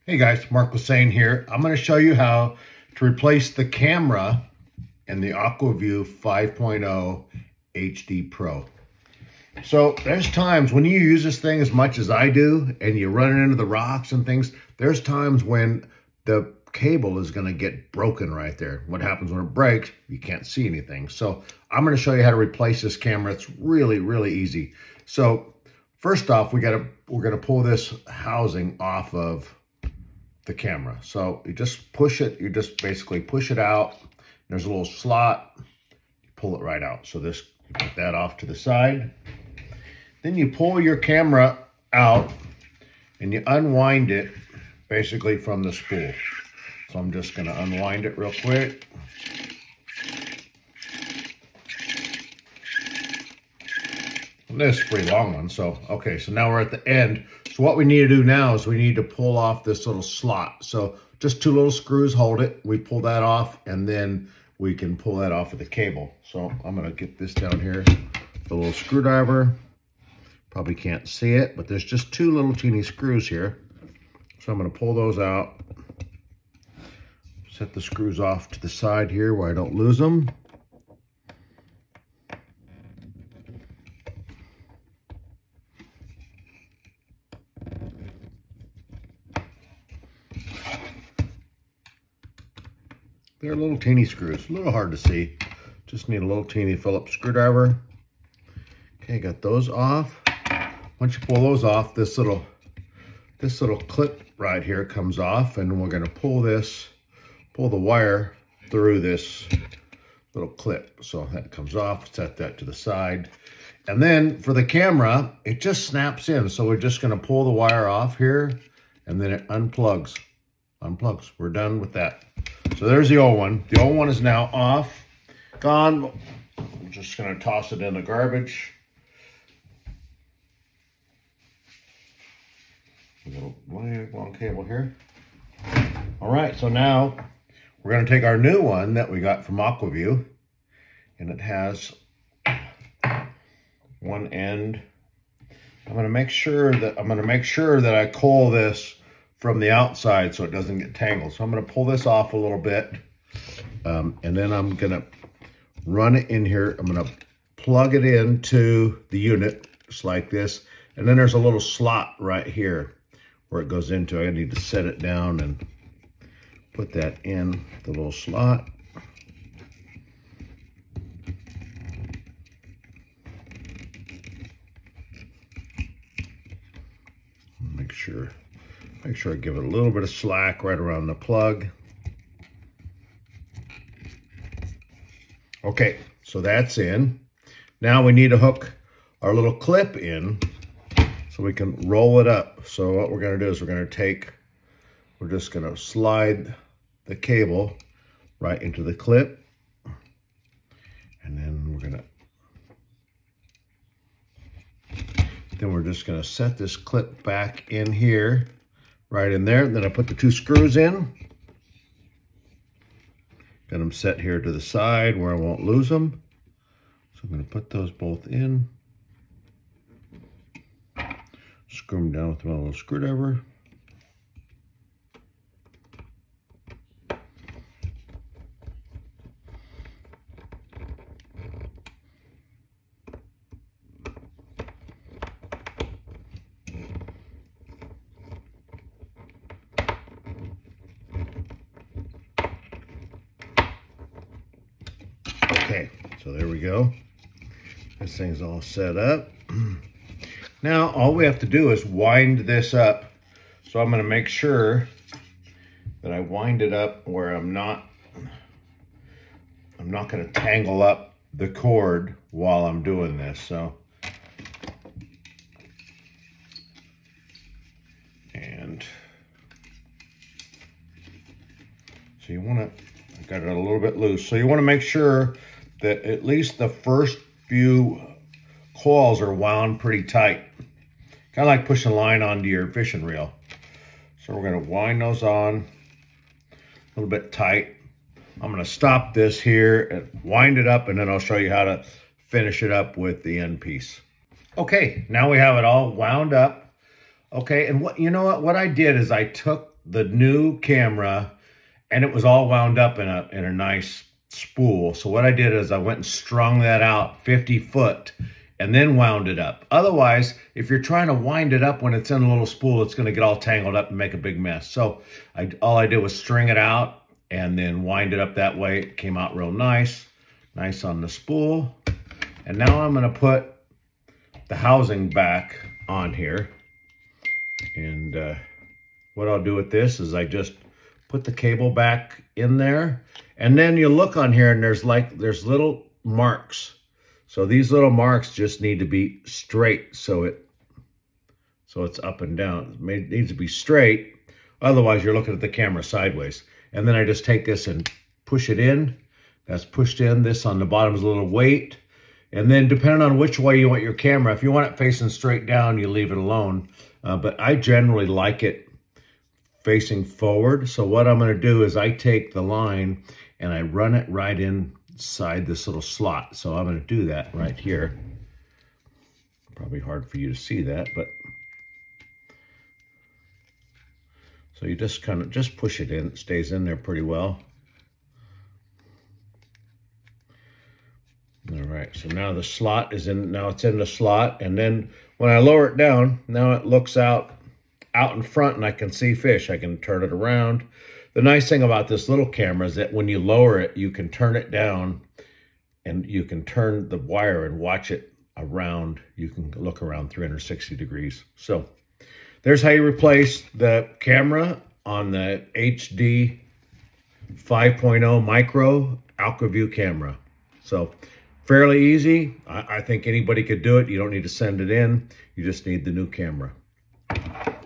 Hey guys, Mark Lassagne here. I'm going to show you how to replace the camera in the Aqua-Vu 5.0 HD Pro. So there's times when you use this thing as much as I do and you run it into the rocks and things, there's times when the cable is going to get broken right there. What happens when it breaks? You can't see anything. So I'm going to show you how to replace this camera. It's really, really easy. So first off, we're going to pull this housing off of the camera. So you just push it, you just basically push it out. There's a little slot, you pull it right out. So this, you put that off to the side. Then you pull your camera out and you unwind it basically from the spool. So I'm just gonna unwind it real quick. And this is a pretty long one, so okay, so now we're at the end. So what we need to do now is we need to pull off this little slot. So just two little screws hold it. We pull that off and then we can pull that off of the cable. So I'm gonna get this down here, the little screwdriver. Probably can't see it, but there's just two little teeny screws here. So I'm gonna pull those out. Set the screws off to the side here where I don't lose them. They're little teeny screws, a little hard to see. Just need a little teeny Phillips screwdriver. Okay, got those off. Once you pull those off, this little clip right here comes off, and we're gonna pull the wire through this little clip. So that comes off, set that to the side. And then for the camera, it just snaps in. So we're just gonna pull the wire off here, and then it unplugs. We're done with that. So there's the old one. The old one is now off, gone. I'm just gonna toss it in the garbage. A little long cable here. All right, so now we're gonna take our new one that we got from Aqua-Vu, and it has one end. I'm gonna make sure that I coil this from the outside so it doesn't get tangled. So I'm gonna pull this off a little bit, and then I'm gonna run it in here. I'm gonna plug it into the unit just like this, and then there's a little slot right here where it goes into. I need to set it down and put that in the little slot. Make sure I give it a little bit of slack right around the plug. Okay, so that's in. Now we need to hook our little clip in so we can roll it up. So what we're gonna do is we're just gonna slide the cable right into the clip. And then we're just gonna set this clip back in here, right in there. Then I put the two screws in. Got them set here to the side where I won't lose them. So I'm gonna put those both in. Screw them down with my little screwdriver. Okay, so there we go. This thing's all set up. Now, all we have to do is wind this up. So I'm gonna make sure that I wind it up where I'm not gonna tangle up the cord while I'm doing this. So you wanna, I got it a little bit loose. So you wanna make sure that at least the first few coils are wound pretty tight. Kind of like pushing a line onto your fishing reel. So we're gonna wind those on a little bit tight. I'm gonna stop this here and wind it up, and then I'll show you how to finish it up with the end piece. Okay, now we have it all wound up. Okay, and what I did is I took the new camera, and it was all wound up in a nice spool. So what I did is I went and strung that out 50 foot and then wound it up. Otherwise, if you're trying to wind it up when it's in a little spool, it's going to get all tangled up and make a big mess. So all I did was string it out and then wind it up that way. It came out real nice on the spool. And now I'm going to put the housing back on here. And what I'll do with this is I just put the cable back in there. And then you look on here and there's little marks. So these little marks just need to be straight so it's up and down. It needs to be straight. Otherwise you're looking at the camera sideways. And then I just take this and push it in. That's pushed in. This on the bottom is a little weight. And then depending on which way you want your camera, if you want it facing straight down, you leave it alone. But I generally like it facing forward. So what I'm going to do is I take the line and I run it right inside this little slot. So I'm going to do that right here. Probably hard for you to see that, but so you just kind of just push it in. It stays in there pretty well. All right, so now the slot is in, now it's in the slot. And then when I lower it down, now it looks out in front and I can see fish. I can turn it around. The nice thing about this little camera is that when you lower it, you can turn it down and you can turn the wire and watch it around. You can look around 360 degrees. So there's how you replace the camera on the HD 5.0 Micro Aqua-Vu camera. So fairly easy. I think anybody could do it. You don't need to send it in. You just need the new camera.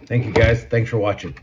Thank you guys. Thanks for watching.